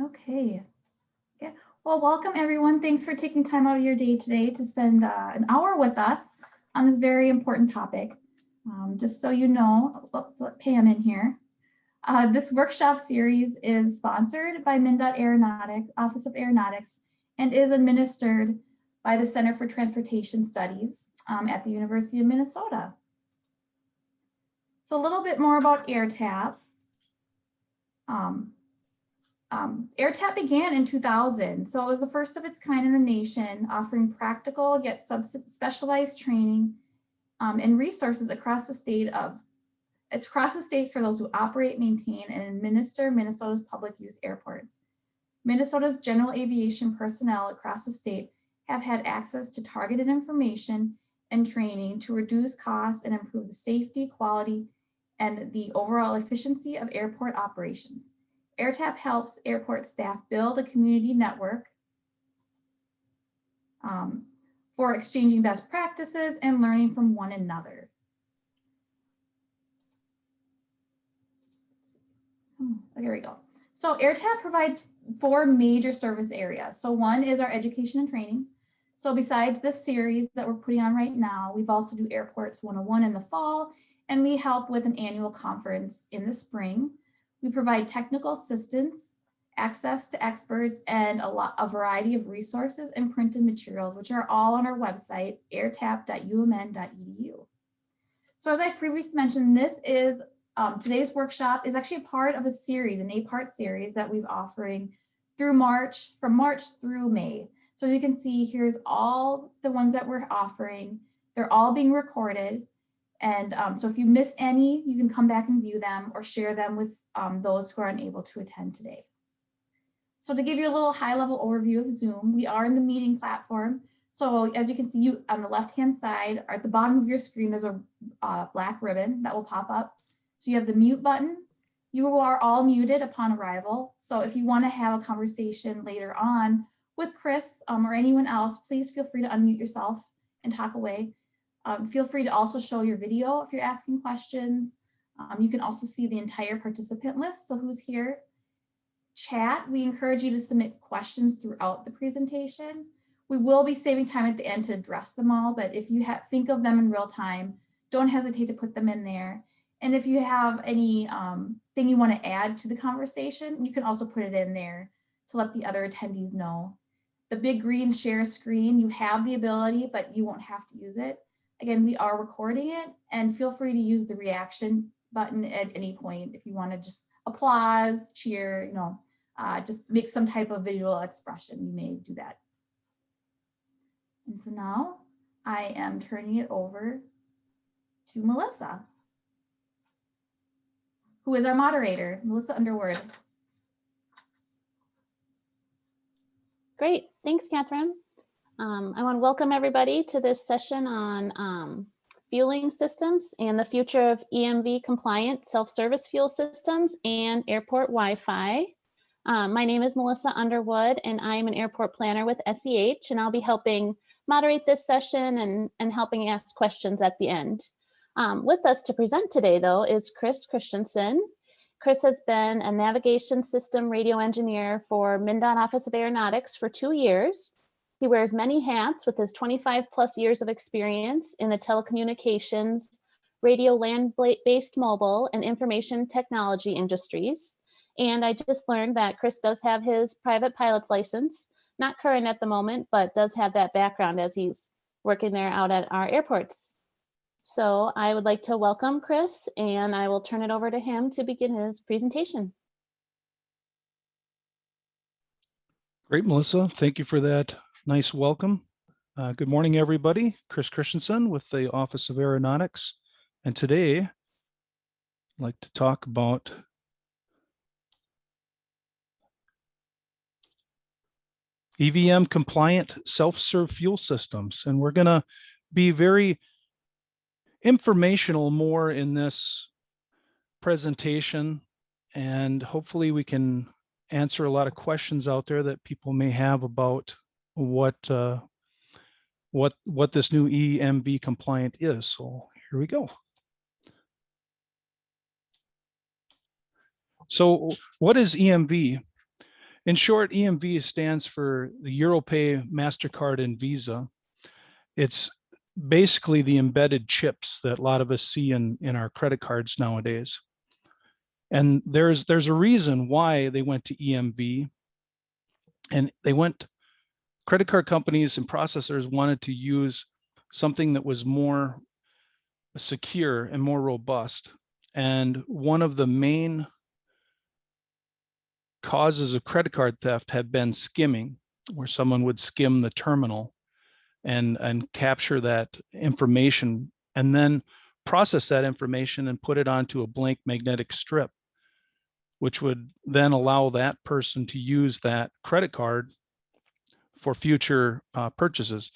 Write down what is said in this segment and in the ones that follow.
Okay. Yeah. Well, welcome everyone. Thanks for taking time out of your day today to spend an hour with us on this very important topic. Just so you know, let's let Pam in here. This workshop series is sponsored by MnDOT Aeronautics, Office of Aeronautics, and is administered by the Center for Transportation Studies at the University of Minnesota. So a little bit more about AirTAP. AirTAP began in 2000, so it was the first of its kind in the nation, offering practical yet specialized training and resources across the state for those who operate, maintain, and administer Minnesota's public use airports. Minnesota's general aviation personnel across the state have had access to targeted information and training to reduce costs and improve the safety, quality, and the overall efficiency of airport operations. AirTAP helps airport staff build a community network for exchanging best practices and learning from one another. There we go. So AirTAP provides 4 major service areas. So one is our education and training. So besides this series that we're putting on right now, we've also do Airports 101 in the fall, and we help with an annual conference in the spring. We provide technical assistance, access to experts, and a variety of resources and printed materials, which are all on our website, airtap.umn.edu. So as I previously mentioned, this is today's workshop is actually a part of a series, an 8-part series that we've offering through from March through May. So as you can see, here's all the ones that we're offering. They're all being recorded. And so if you miss any, you can come back and view them or share them with those who are unable to attend today. So to give you a little high-level overview of Zoom, we are in the meeting platform. So as you can see on the left-hand side, or at the bottom of your screen, there's a black ribbon that will pop up. So you have the mute button. You are all muted upon arrival. So if you want to have a conversation later on with Chris or anyone else, please feel free to unmute yourself and talk away. Feel free to also show your video if you're asking questions. You can also see the entire participant list, so who's here. Chat, we encourage you to submit questions throughout the presentation. We will be saving time at the end to address them all, but if you think of them in real time, don't hesitate to put them in there. And if you have any thing you want to add to the conversation, you can also put it in there to let the other attendees know. The big green share screen, you have the ability, but you won't have to use it. Again, we are recording it, and feel free to use the reaction button at any point if you want to just applause, cheer, just make some type of visual expression, you may do that. And so now I am turning it over to Melissa, who is our moderator, Melissa Underwood. Great, thanks, Catherine. I want to welcome everybody to this session on fueling systems and the future of EMV compliant self-service fuel systems and airport Wi-Fi. My name is Melissa Underwood, and I'm an airport planner with SEH, and I'll be helping moderate this session and helping ask questions at the end. With us to present today, though, is Chris Christensen. Chris has been a navigation system radio engineer for MnDOT Office of Aeronautics for 2 years. He wears many hats with his 25+ years of experience in the telecommunications, radio land-based mobile, and information technology industries. And I just learned that Chris does have his private pilot's license, not current at the moment, but does have that background as he's working there out at our airports. So I would like to welcome Chris, and I will turn it over to him to begin his presentation. Great, Melissa. Thank you for that nice welcome. Good morning, everybody. Chris Christensen with the Office of Aeronautics. And today, I'd like to talk about EVM compliant self-serve fuel systems. And we're going to be very informational more in this presentation, and hopefully we can answer a lot of questions out there that people may have about what this new EMV compliant is. So here we go. So what is EMV? In short, EMV stands for the Europay, MasterCard, and Visa. It's basically the embedded chips that a lot of us see in our credit cards nowadays. And there's a reason why they went to EMV. And credit card companies and processors wanted to use something that was more secure and more robust. And one of the main causes of credit card theft had been skimming, where someone would skim the terminal and capture that information and then process that information and put it onto a blank magnetic strip, which would then allow that person to use that credit card for future purchases.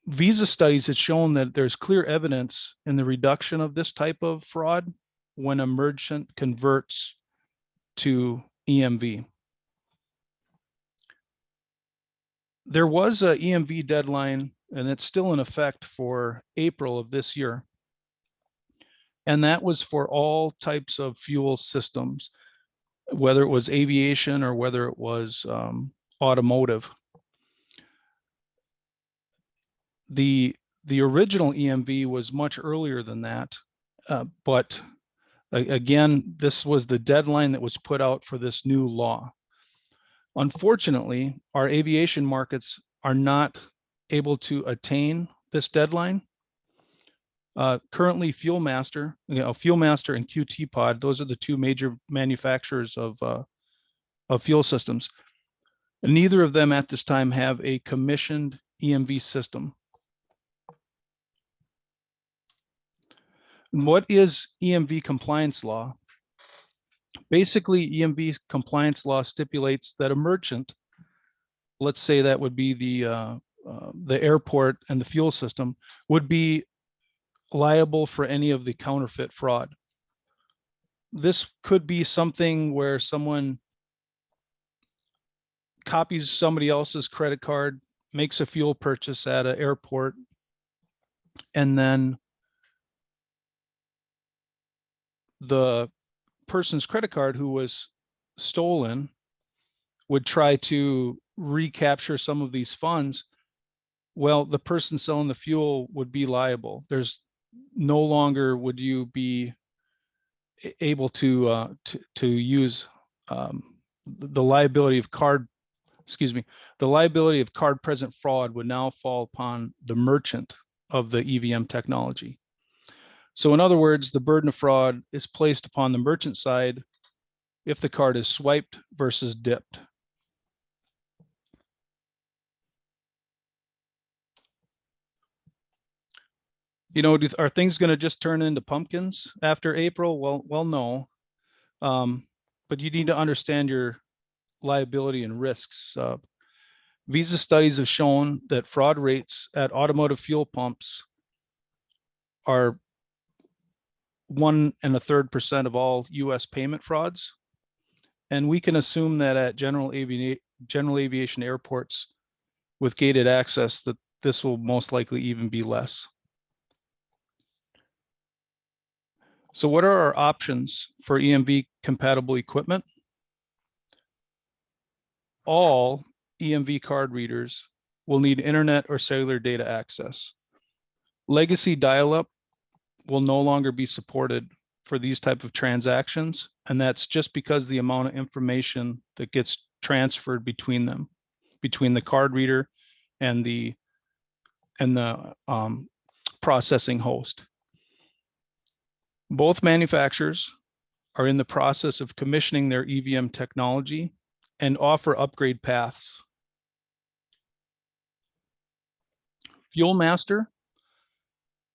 Visa studies had shown that there's clear evidence in the reduction of this type of fraud when a merchant converts to EMV. There was a EMV deadline, and it's still in effect for April of this year. And that was for all types of fuel systems, whether it was aviation or whether it was automotive. The original EMV was much earlier than that, but again, this was the deadline that was put out for this new law. Unfortunately, our aviation markets are not able to attain this deadline. Currently, Fuelmaster and QT Pod, those are the two major manufacturers of fuel systems. And neither of them at this time have a commissioned EMV system. What is EMV compliance law? Basically, EMV compliance law stipulates that a merchant, let's say that would be the airport and the fuel system, would be liable for any of the counterfeit fraud. This could be something where someone copies somebody else's credit card, makes a fuel purchase at an airport, and then the person's credit card who was stolen would try to recapture some of these funds. Well, the person selling the fuel would be liable. There's no longer would you be able to use the liability of card present fraud would now fall upon the merchant of the EVM technology. So in other words, the burden of fraud is placed upon the merchant side if the card is swiped versus dipped. You know, are things going to just turn into pumpkins after April? Well, no. But you need to understand your liability and risks. Visa studies have shown that fraud rates at automotive fuel pumps are 1 1/3% of all U.S. payment frauds, and we can assume that at general aviation airports with gated access that this will most likely even be less. So what are our options for EMV compatible equipment? All EMV card readers will need internet or cellular data access. Legacy dial-up will no longer be supported for these type of transactions, and that's just because the amount of information that gets transferred between them, between the card reader and the processing host. Both manufacturers are in the process of commissioning their EVM technology and offer upgrade paths. Fuelmaster.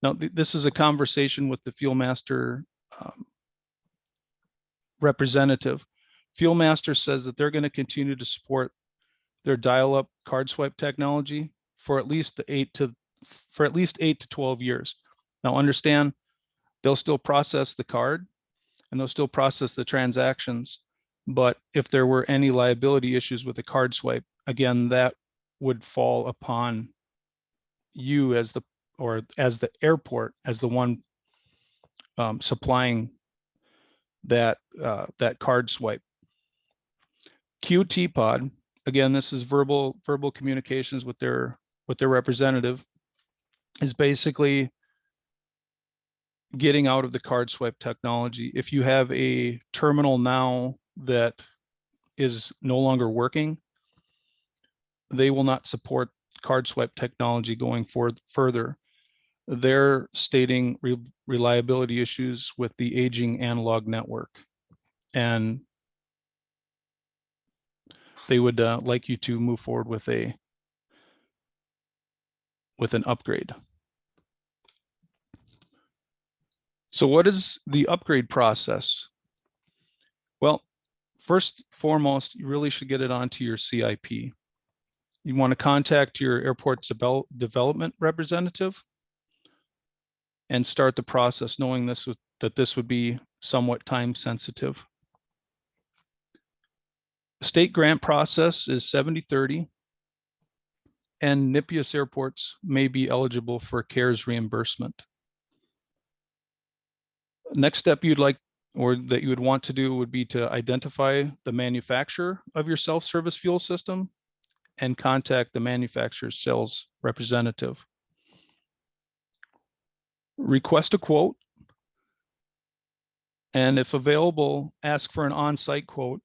Now, this is a conversation with the Fuelmaster representative. Fuelmaster says that they're going to continue to support their dial-up card swipe technology for at least 8 to 12 years. Now, understand, they'll still process the card and they'll still process the transactions. But if there were any liability issues with the card swipe, again, that would fall upon you as the airport, as the one supplying that card swipe. QT pod, again, this is verbal communications with their representative, is basically getting out of the card swipe technology. If you have a terminal now that is no longer working, they will not support card swipe technology going forward further. They're stating reliability issues with the aging analog network, and they would like you to move forward with an upgrade. So what is the upgrade process? Well, first foremost, you really should get it onto your CIP. You want to contact your airport's development representative and start the process, knowing that this would be somewhat time sensitive. State grant process is 70/30, and NIPIUS airports may be eligible for CARES reimbursement. Next step that you would want to do would be to identify the manufacturer of your self-service fuel system and contact the manufacturer's sales representative. Request a quote, and if available, ask for an on-site quote.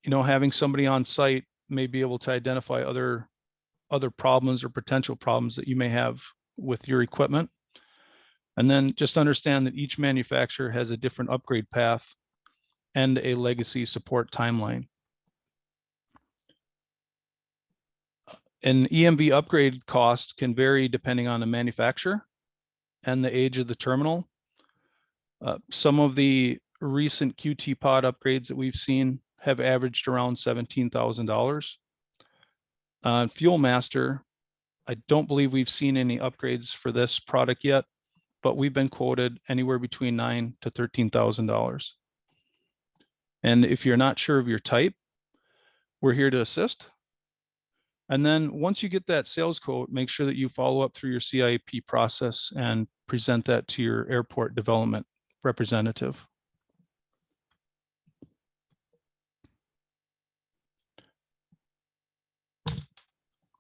Having somebody on site may be able to identify other problems or potential problems that you may have with your equipment. And then just understand that each manufacturer has a different upgrade path and a legacy support timeline. An EMV upgrade cost can vary depending on the manufacturer and the age of the terminal. Some of the recent QT pod upgrades that we've seen have averaged around $17,000. Fuel Master, I don't believe we've seen any upgrades for this product yet, but we've been quoted anywhere between $9,000 to $13,000. And if you're not sure of your type, we're here to assist. And then once you get that sales quote, make sure that you follow up through your CIP process and present that to your airport development representative.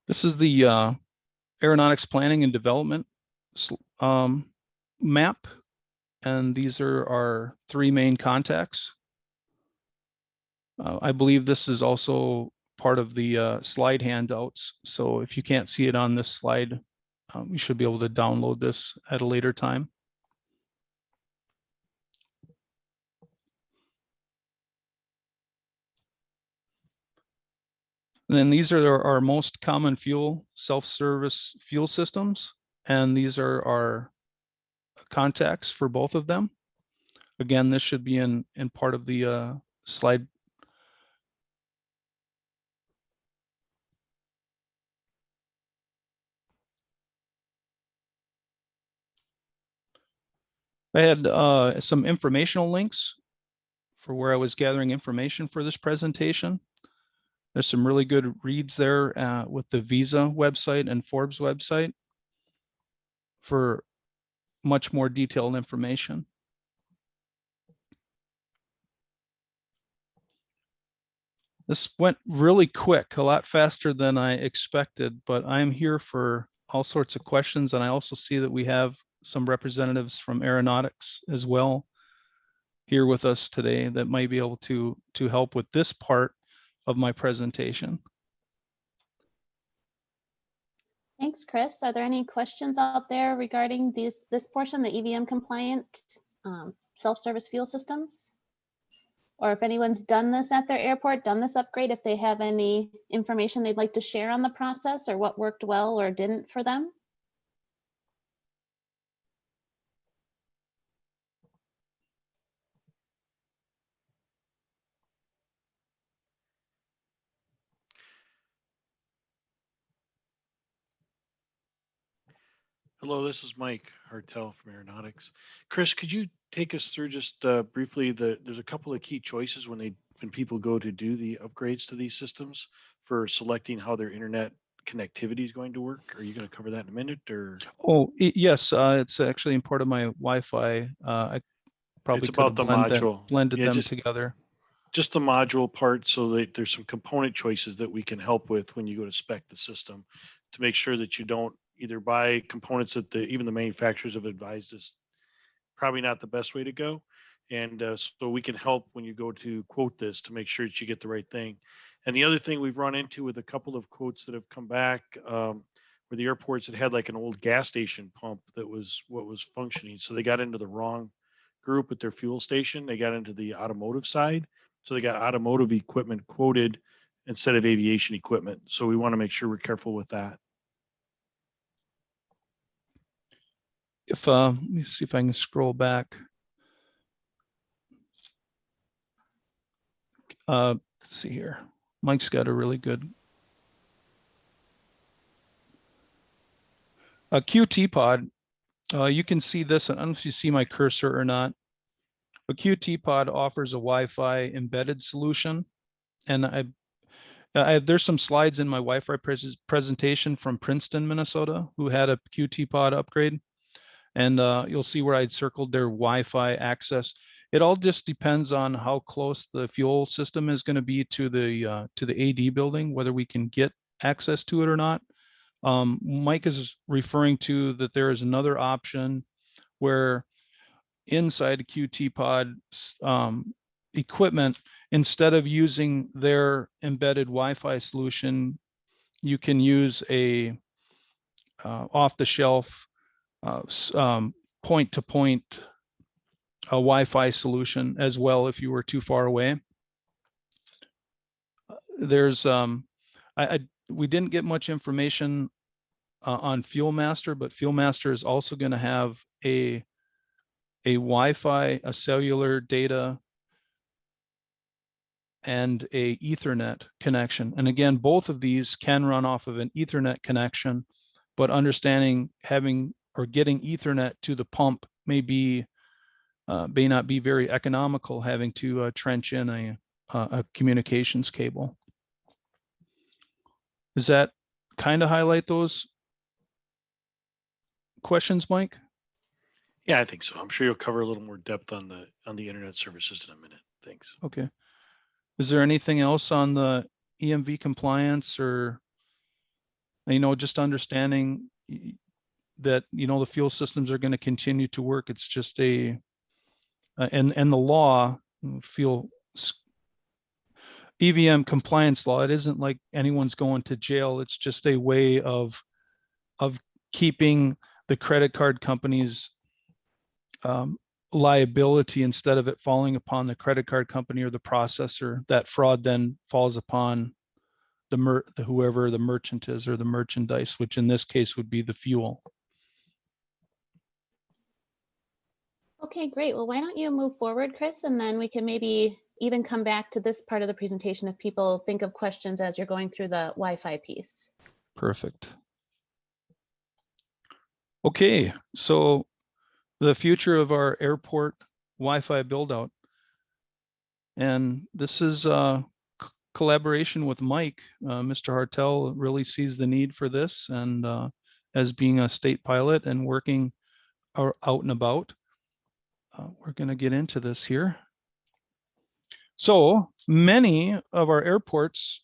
This is the aeronautics planning and development map, and these are our 3 main contacts. I believe this is also part of the slide handouts, so if you can't see it on this slide, you should be able to download this at a later time. And then these are our most common self-service fuel systems, and these are our contacts for both of them. Again, this should be in part of the slide. I had some informational links for where I was gathering information for this presentation. There's some really good reads there with the Visa website and Forbes website for much more detailed information. This went really quick, a lot faster than I expected, but I'm here for all sorts of questions. And I also see that we have some representatives from aeronautics as well here with us today that might be able to help with this part of my presentation. Thanks, Chris. Are there any questions out there regarding this portion, the EVM compliant self-service fuel systems? Or if anyone's done this at their airport, done this upgrade, if they have any information they'd like to share on the process or what worked well or didn't for them? Hello, this is Mike Hartel from Aeronautics. Chris, could you take us through just briefly there's a couple of key choices when people go to do the upgrades to these systems for selecting how their internet connectivity is going to work? Are you going to cover that in a minute, or? Oh, yes, it's actually in part of my Wi-Fi. I probably It's could about have the module. blended Yeah, them just together. just the module part, so that there's some component choices that we can help with when you go to spec the system, to make sure that you don't either buy components that even the manufacturers have advised us probably not the best way to go. And so we can help when you go to quote this to make sure that you get the right thing. And the other thing we've run into with a couple of quotes that have come back, where the airports had like an old gas station pump that was what was functioning. So they got into the wrong group at their fuel station. They got into the automotive side. So they got automotive equipment quoted instead of aviation equipment. So we want to make sure we're careful with that. If let me see if I can scroll back. Let's see here. Mike's got a really good QT pod. You can see this. I don't know if you see my cursor or not. A QT pod offers a Wi-Fi embedded solution, and there's some slides in my Wi-Fi presentation from Princeton, Minnesota, who had a QT pod upgrade, and you'll see where I'd circled their Wi-Fi access. It all just depends on how close the fuel system is going to be to the AD building, whether we can get access to it or not. Mike is referring to that there is another option where inside a QT pod equipment, instead of using their embedded Wi-Fi solution, you can use a off-the-shelf point-to-point Wi-Fi solution as well if you were too far away. There's we didn't get much information on FuelMaster, but FuelMaster is also going to have a Wi-Fi, a cellular data, and a Ethernet connection. And again, both of these can run off of an Ethernet connection, but understanding having or getting Ethernet to the pump may not be very economical, having to trench in a communications cable. Does that kind of highlight those questions, Mike? Yeah, I think so. I'm sure you'll cover a little more depth on the internet services in a minute. Thanks. Okay. Is there anything else on the EMV compliance, or, just understanding that, the fuel systems are going to continue to work? It's just and the law, fuel EVM compliance law, it isn't like anyone's going to jail. It's just a way of keeping the credit card companies liability, instead of it falling upon the credit card company or the processor. That fraud then falls upon whoever the merchant is, or the merchandise, which in this case would be the fuel. Okay, great. Well, why don't you move forward, Chris, and then we can maybe even come back to this part of the presentation if people think of questions as you're going through the Wi-Fi piece. Perfect. Okay, so the future of our airport Wi-Fi build out. And this is collaboration with Mike. Mr. Hartel really sees the need for this, and as being a state pilot and working out and about, we're going to get into this here. So many of our airports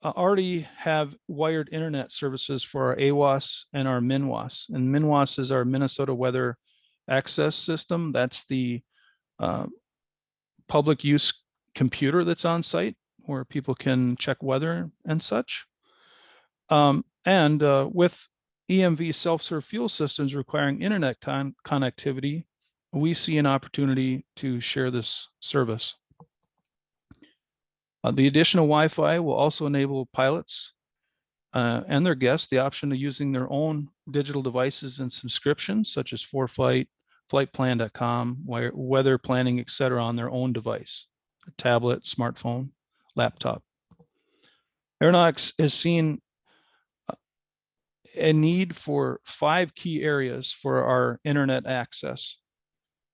already have wired internet services for our AWAS and our MNWAS. And MNWAS is our Minnesota Weather Access System. That's the public use computer that's on site where people can check weather and such. And with EMV self-serve fuel systems requiring internet connectivity, we see an opportunity to share this service. The additional Wi-Fi will also enable pilots and their guests the option of using their own digital devices and subscriptions, such as ForeFlight, FlightPlan.com, weather planning, etc., on their own device, a tablet, smartphone, laptop. Aeronautics has seen a need for 5 key areas for our internet access.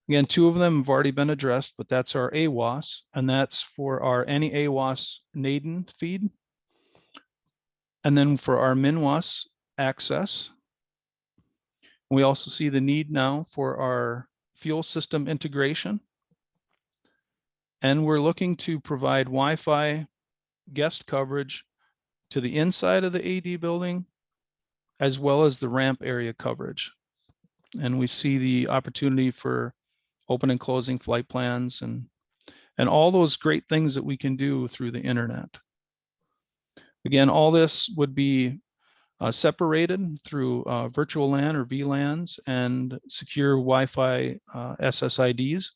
Again, 2 of them have already been addressed, but that's our AWAS, and that's for our any AWAS NADN feed. And then for our MNWAS access, we also see the need now for our fuel system integration And we're looking to provide Wi-Fi guest coverage to the inside of the AD building, as well as the ramp area coverage. And we see the opportunity for open and closing flight plans and all those great things that we can do through the internet. Again, all this would be separated through virtual LAN or VLANs and secure Wi-Fi SSIDs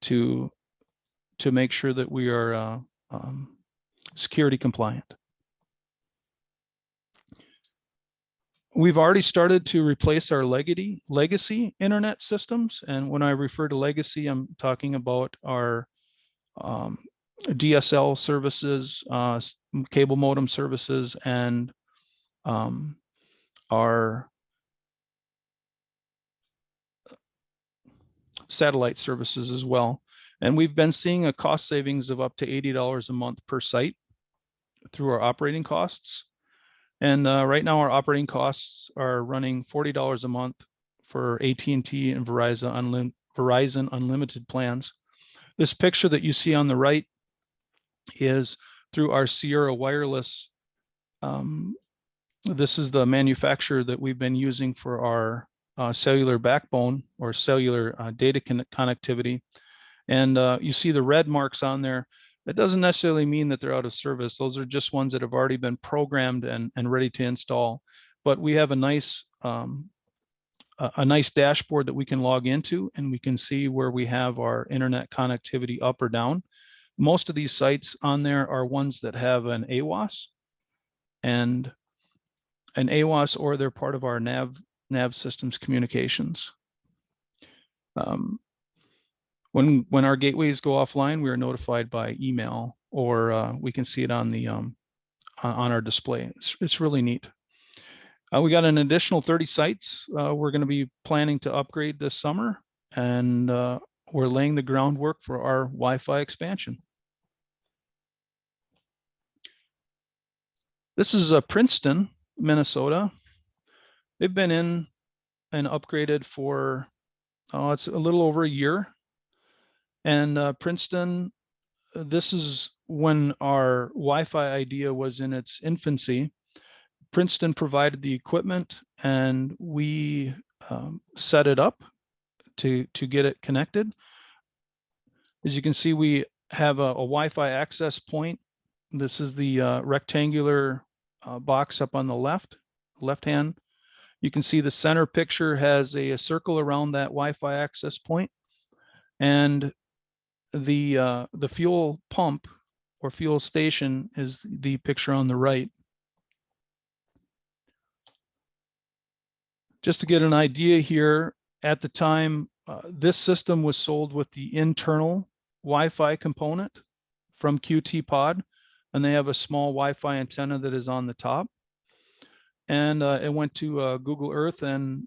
to make sure that we are security compliant. We've already started to replace our legacy internet systems. And when I refer to legacy, I'm talking about our DSL services, cable modem services, and our satellite services as well. And we've been seeing a cost savings of up to $80 a month per site through our operating costs. And right now our operating costs are running $40 a month for AT&T and Verizon Unlimited plans. This picture that you see on the right is through our Sierra Wireless. This is the manufacturer that we've been using for our cellular backbone or cellular data connectivity. And you see the red marks on there. That doesn't necessarily mean that they're out of service. Those are just ones that have already been programmed and ready to install. But we have a nice dashboard that we can log into, and we can see where we have our internet connectivity up or down. Most of these sites on there are ones that have an AWAS, and an AWAS, or they're part of our nav systems communications. When our gateways go offline, we are notified by email, or we can see it on the on our display. It's really neat. We got an additional 30 sites we're going to be planning to upgrade this summer, and we're laying the groundwork for our Wi-Fi expansion. This is Princeton, Minnesota. They've been in and upgraded for it's a little over a year. And Princeton, this is when our Wi-Fi idea was in its infancy. Princeton provided the equipment, and we set it up to get it connected. As you can see, we have a Wi-Fi access point. This is the rectangular box up on the left hand. You can see the center picture has a circle around that Wi-Fi access point, and the fuel pump or fuel station is the picture on the right. Just to get an idea here, at the time, this system was sold with the internal Wi-Fi component from QT Pod, and they have a small Wi-Fi antenna that is on the top. And it went to Google Earth and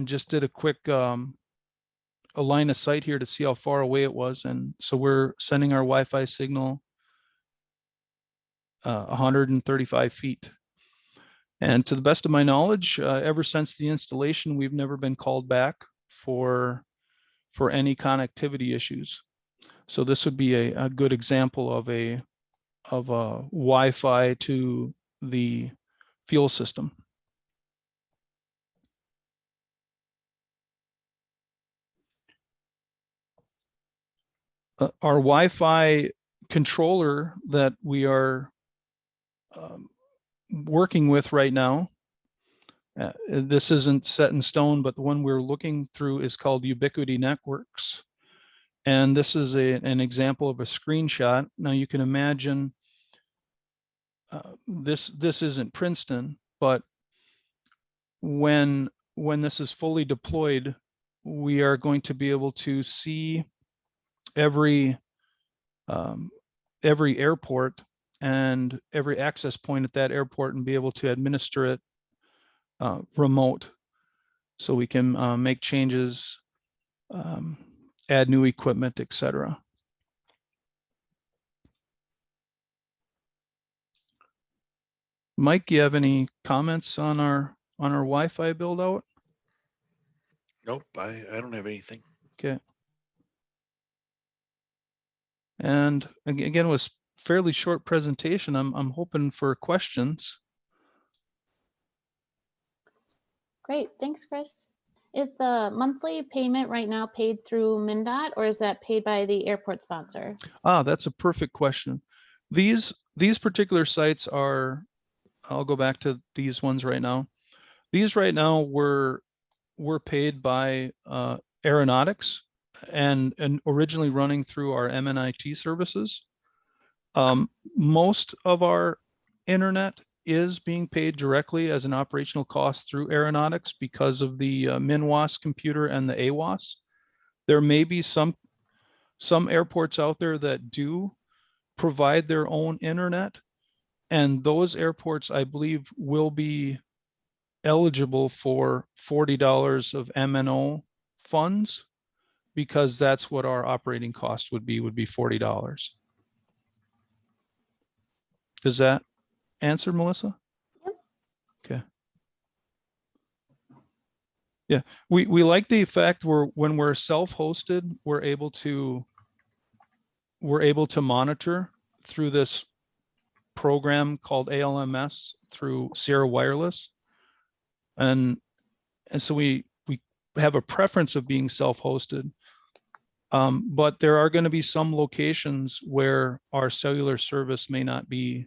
just did a quick a line of sight here to see how far away it was. And so we're sending our Wi-Fi signal 135 feet. And to the best of my knowledge, ever since the installation, we've never been called back for any connectivity issues. So this would be a good example of a Wi-Fi to the fuel system. Our Wi-Fi controller that we are working with right now, this isn't set in stone, but the one we're looking through is called Ubiquity Networks. And this is an example of a screenshot. Now you can imagine this isn't Princeton, but when this is fully deployed, we are going to be able to see every airport and every access point at that airport and be able to administer it remote, so we can make changes, add new equipment, etc. Mike, do you have any comments on our Wi-Fi build out? Nope, I don't have anything. Okay. And again, it was fairly short presentation. I'm hoping for questions. Great, thanks, Chris. Is the monthly payment right now paid through MnDOT, or is that paid by the airport sponsor? That's a perfect question. These particular sites are, I'll go back to these ones right now. These right now were paid by aeronautics and originally running through our MNIT services. Most of our internet is being paid directly as an operational cost through aeronautics because of the MinWAS computer and the AWAS. There may be some airports out there that do provide their own internet, and those airports, I believe, will be eligible for $40 of MNO funds, because that's what our operating cost would be $40. Does that answer, Melissa? Yep. Okay. Yeah, we like the fact when we're self-hosted, we're able to monitor through this program called ALMS through Sierra Wireless. And so we have a preference of being self-hosted. But there are going to be some locations where our cellular service may not be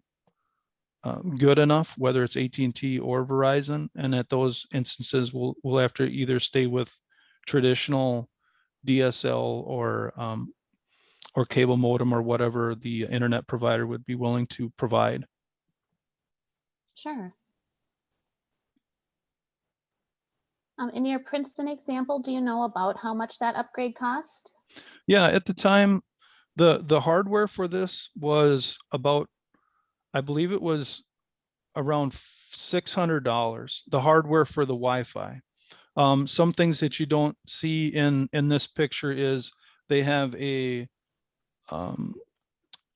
good enough, whether it's AT&T or Verizon. And at those instances, we'll have to either stay with traditional DSL or cable modem or whatever the internet provider would be willing to provide. Sure. In your Princeton example, do you know about how much that upgrade cost? Yeah, at the time, the hardware for this was about, I believe it was around $600, the hardware for the Wi-Fi. Some things that you don't see in this picture is they have a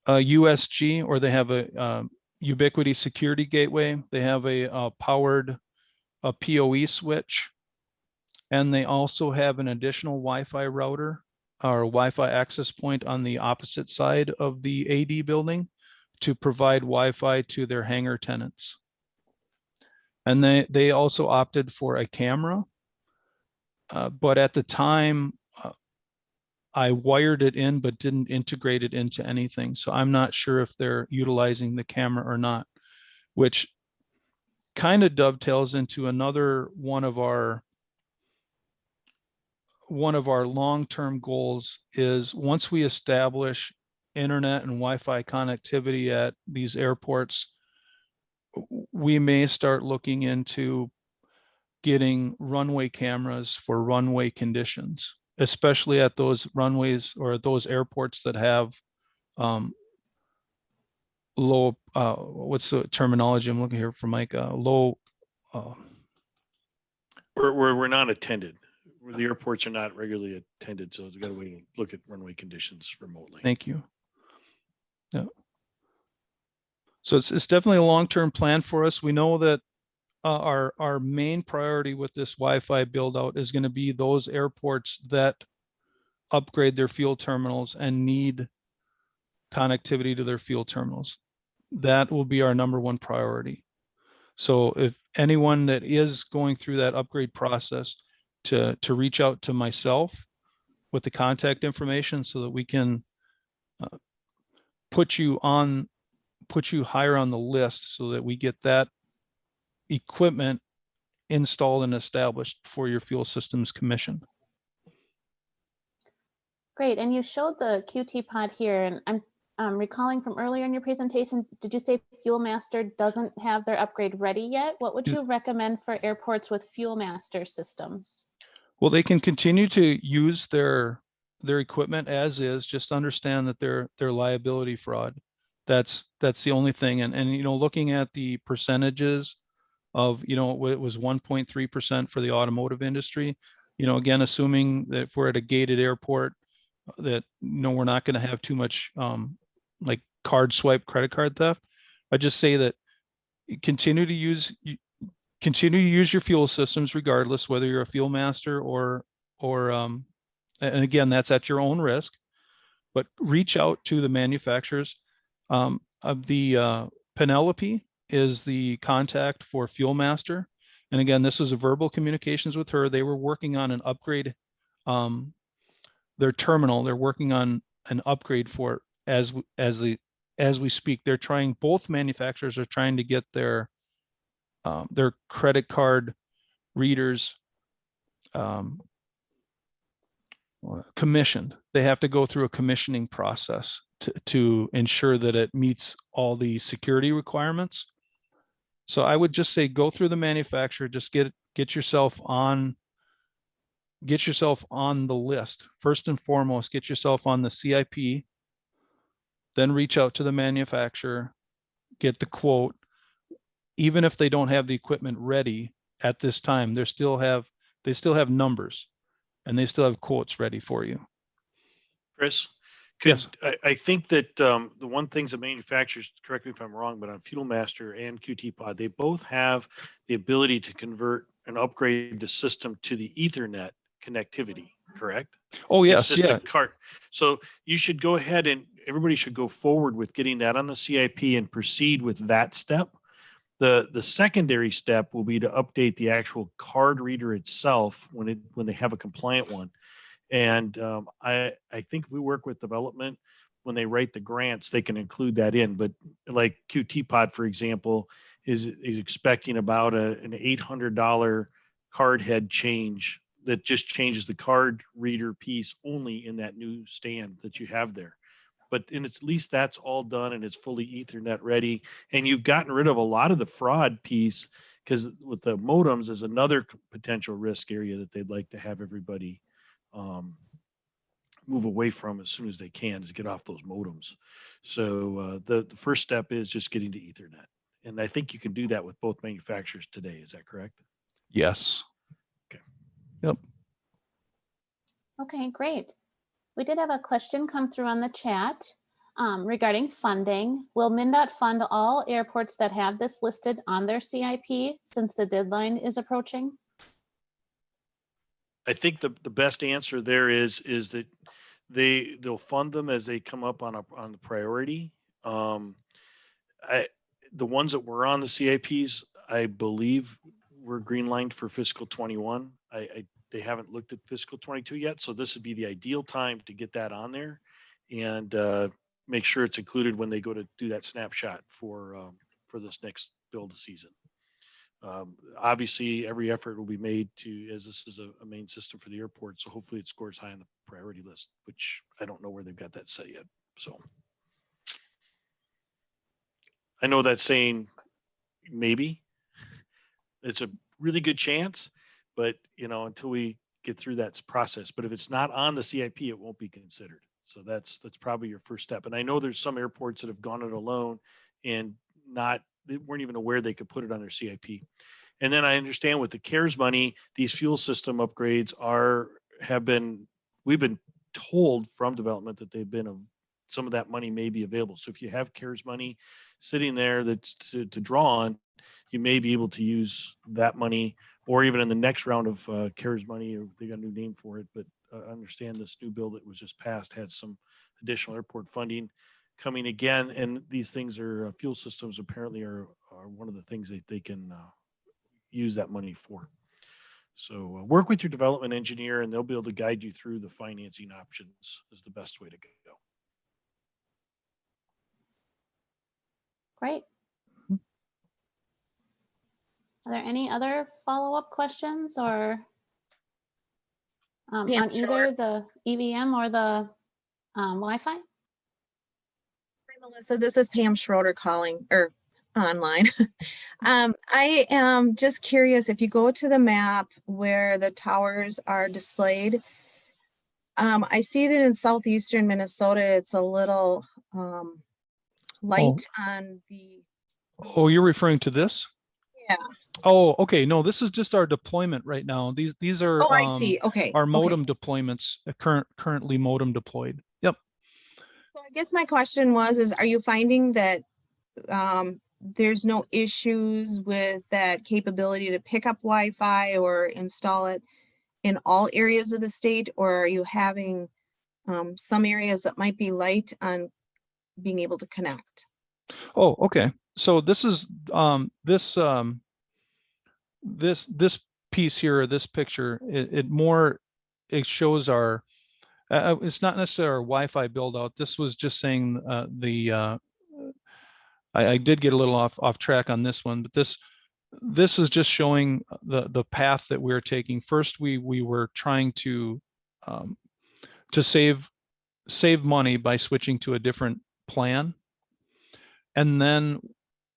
USG, or they have a Ubiquity security gateway. They have a powered PoE switch, and they also have an additional Wi-Fi router or Wi-Fi access point on the opposite side of the AD building to provide Wi-Fi to their hangar tenants. And they also opted for a camera, but at the time, I wired it in, but didn't integrate it into anything. So I'm not sure if they're utilizing the camera or not, which kind of dovetails into another one of our long-term goals is, once we establish internet and Wi-Fi connectivity at these airports, we may start looking into getting runway cameras for runway conditions, especially at those runways or those airports that have low, what's the terminology I'm looking here for, Mike? Low. We're not attended. Where the airports are not regularly attended, so we've got a way to look at runway conditions remotely. Thank you. Yeah. So it's definitely a long-term plan for us. We know that our main priority with this Wi-Fi build out is going to be those airports that upgrade their fuel terminals and need connectivity to their fuel terminals. That will be our number one priority. So if anyone that is going through that upgrade process, to reach out to myself with the contact information so that we can put you higher on the list so that we get that equipment installed and established for your fuel systems commission. Great, and you showed the QT pod here, and I'm recalling from earlier in your presentation, did you say FuelMaster doesn't have their upgrade ready yet? What would you recommend for airports with FuelMaster systems? Well, they can continue to use their equipment as is. Just understand that they're liability fraud. That's the only thing. And looking at the percentages of, it was 1.3% for the automotive industry. Again, assuming that if we're at a gated airport, that we're not going to have too much like card swipe, credit card theft. I just say that continue to use your fuel systems regardless, whether you're a fuel master or and again, that's at your own risk. but reach out to the manufacturers. Of the Penelope is the contact for Fuel Master. And again, this is a verbal communications with her. They were working on an upgrade, their terminal. They're working on an upgrade for it as we speak. They're trying, both manufacturers are trying to get their credit card readers commissioned. They have to go through a commissioning process to ensure that it meets all the security requirements. So I would just say go through the manufacturer, just get yourself on the list. First and foremost, get yourself on the CIP, then reach out to the manufacturer, get the quote. Even if they don't have the equipment ready at this time, they still have numbers and they still have quotes ready for you. Chris, Yes. I think that the one things that manufacturers, correct me if I'm wrong, but on Fuel Master and QT Pod, they both have the ability to convert and upgrade the system to the Ethernet connectivity, correct? Oh, yes. It's just Yeah. a cart. So you should go ahead and everybody should go forward with getting that on the CIP and proceed with that step. The secondary step will be to update the actual card reader itself when they have a compliant one. And I think if we work with development, when they write the grants, they can include that in. But like QT Pod, for example, is expecting about an $800 card head change that just changes the card reader piece only in that new stand that you have there. But at least that's all done and it's fully Ethernet ready. And you've gotten rid of a lot of the fraud piece, because with the modems is another potential risk area that they'd like to have everybody move away from as soon as they can, is get off those modems. So the first step is just getting to Ethernet. And I think you can do that with both manufacturers today. Is that correct? Yes. Okay. Yep. Okay, great. We did have a question come through on the chat regarding funding. Will MnDOT fund all airports that have this listed on their CIP since the deadline is approaching? I think the best answer there is that they'll fund them as they come up on the priority. The ones that were on the CIPs, I believe, were greenlined for fiscal 21. They haven't looked at fiscal 22 yet, so this would be the ideal time to get that on there and make sure it's included when they go to do that snapshot for this next build season. Obviously, every effort will be made as this is a main system for the airport, so hopefully it scores high on the priority list, which I don't know where they've got that set yet. So I know that's saying maybe. It's a really good chance, but until we get through that process. But if it's not on the CIP, it won't be considered. So that's probably your first step. And I know there's some airports that have gone it alone and they weren't even aware they could put it on their CIP. And then I understand with the CARES money, these fuel system upgrades we've been told from development that some of that money may be available. So if you have CARES money sitting there that's to draw on, you may be able to use that money, or even in the next round of CARES money, or they got a new name for it. But I understand this new bill that was just passed had some additional airport funding coming again. And these things are fuel systems apparently are one of the things that they can use that money for. So work with your development engineer and they'll be able to guide you through the financing options is the best way to go. Great. Are there any other follow-up questions or on either the EVM or the Wi-Fi? Hi, Melissa. This is Pam Schroeder calling or online. I am just curious, if you go to the map where the towers are displayed, I see that in southeastern Minnesota, it's a little light on the. Oh, you're referring to this? Yeah. Oh, okay. No, this is just our deployment right now. These are Oh, I see. Okay. our modem deployments, currently modem deployed. Yep. So I guess my question is, are you finding that there's no issues with that capability to pick up Wi-Fi or install it in all areas of the state, or are you having some areas that might be light on being able to connect. Oh, okay. So this is this piece here, this picture, it shows our it's not necessarily our Wi-Fi build out. This was just saying I did get a little off track on this one, but this is just showing the path that we're taking. First, we were trying to save money by switching to a different plan, and then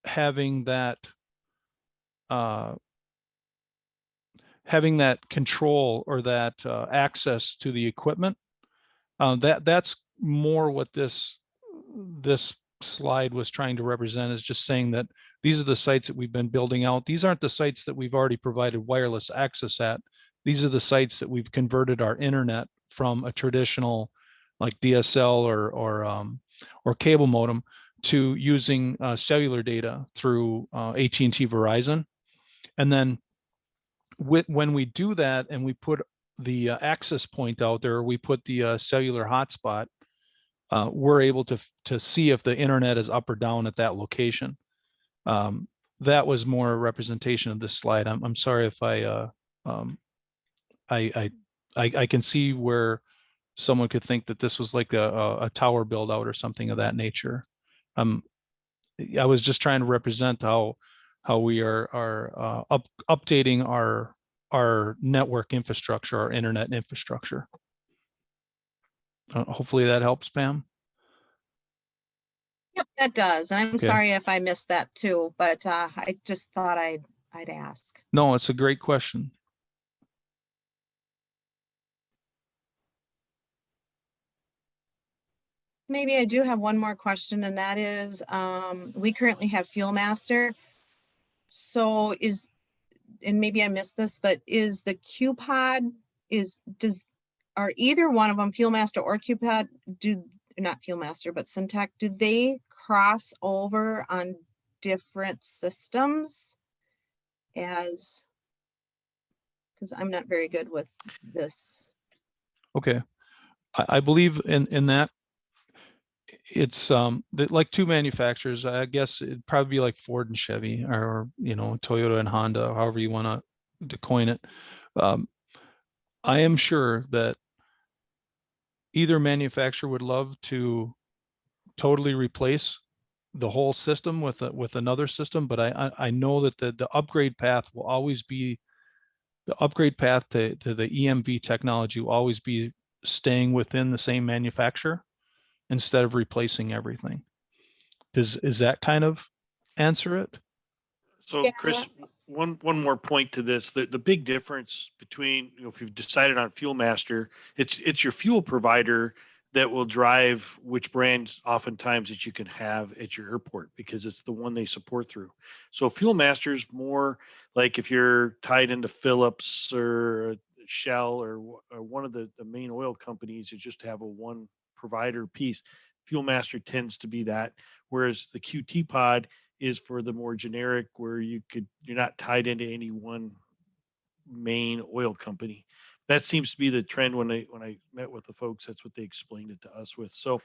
having that control or that access to the equipment. That's more what this slide was trying to represent, is just saying that these are the sites that we've been building out. These aren't the sites that we've already provided wireless access at. These are the sites that we've converted our internet from a traditional like DSL or cable modem to using cellular data through AT&T Verizon. And then when we do that and we put the access point out there, we put the cellular hotspot, we're able to see if the internet is up or down at that location. That was more a representation of this slide. I'm sorry if I can see where someone could think that this was like a tower build out or something of that nature. I was just trying to represent how we are updating our network infrastructure, our internet infrastructure. Hopefully that helps, Pam. Yep, that does. And I'm Okay. sorry if I missed that too, but I just thought I'd ask. No, it's a great question. Maybe I do have one more question, and that is, we currently have Fuel Master. So and maybe I missed this, but is the QPod, are either one of them, Fuel Master or QPod, not Fuel Master, but Syntec, do they cross over on different systems? Because I'm not very good with this. Okay. I believe in that it's like two manufacturers. I guess it'd probably be like Ford and Chevy, or Toyota and Honda, however you want to coin it. I am sure that either manufacturer would love to totally replace the whole system with another system, but I know that the upgrade path will always be the upgrade path to the EMV technology will always be staying within the same manufacturer instead of replacing everything. Is that kind of answer it? So Yeah. Chris, one more point to this, the big difference between, if you've decided on Fuel Master, it's your fuel provider that will drive which brands oftentimes that you can have at your airport, because it's the one they support through. So Fuel Master is more like if you're tied into Phillips or Shell or one of the main oil companies, you just have a one provider piece. Fuel Master tends to be that, whereas the QT pod is for the more generic, where you're not tied into any one main oil company. That seems to be the trend. When I met with the folks, that's what they explained it to us with. So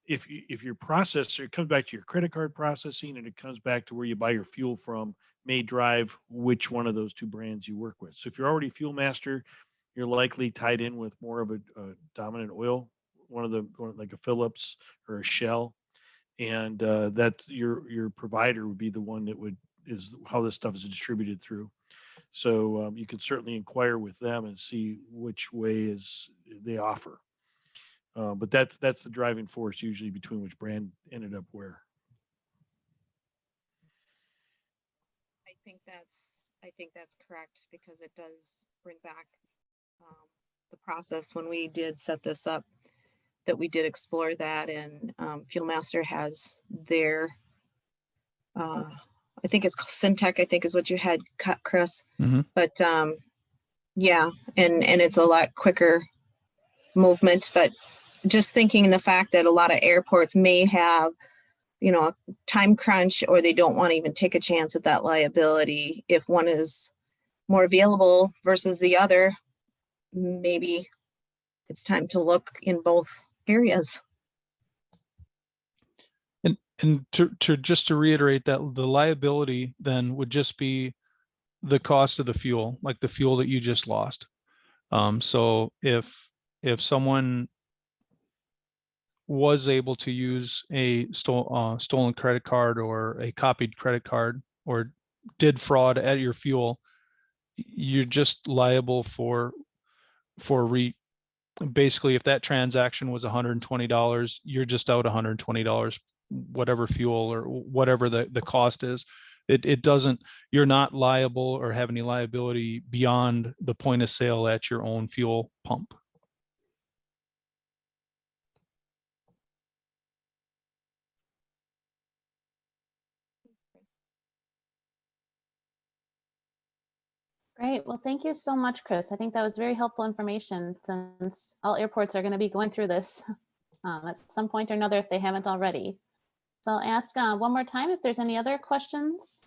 if your processor, it comes back to your credit card processing, and it comes back to where you buy your fuel from, may drive which one of those two brands you work with. So if you're already Fuel Master, you're likely tied in with more of a dominant oil, one like a Phillips or a Shell, and that your provider would be the one that is how this stuff is distributed through. So you can certainly inquire with them and see which way they offer. But that's the driving force usually between which brand ended up where. I think that's correct, because it does bring back the process when we did set this up, that we did explore that, and Fuel Master has their I think it's called Syntec, I think is what you had cut, Chris. Mhm. But yeah, and it's a lot quicker movement. But just thinking the fact that a lot of airports may have, a time crunch, or they don't want to even take a chance at that liability. If one is more available versus the other, maybe it's time to look in both areas. And to just to reiterate that the liability then would just be the cost of the fuel, like the fuel that you just lost. So if someone was able to use a stolen credit card or a copied credit card or did fraud at your fuel, you're just liable for basically if that transaction was $120, you're just out $120, whatever fuel or whatever the cost is. It doesn't, you're not liable or have any liability beyond the point of sale at your own fuel pump. Great. Well, thank you so much, Chris. I think that was very helpful information since all airports are going to be going through this at some point or another if they haven't already. So I'll ask one more time if there's any other questions.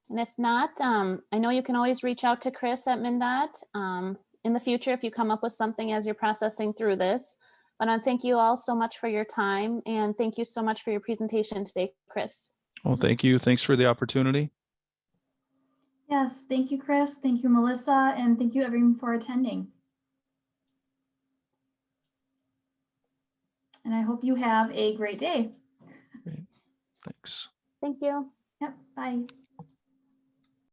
And if not, I know you can always reach out to Chris at MnDOT in the future if you come up with something as you're processing through this. But thank you all so much for your time, and thank you so much for your presentation today, Chris. Well, thank you. Thanks for the opportunity. Yes, thank you, Chris. Thank you, Melissa, and thank you everyone for attending. And I hope you have a great day. Great. Thanks. Thank you. Yep, bye.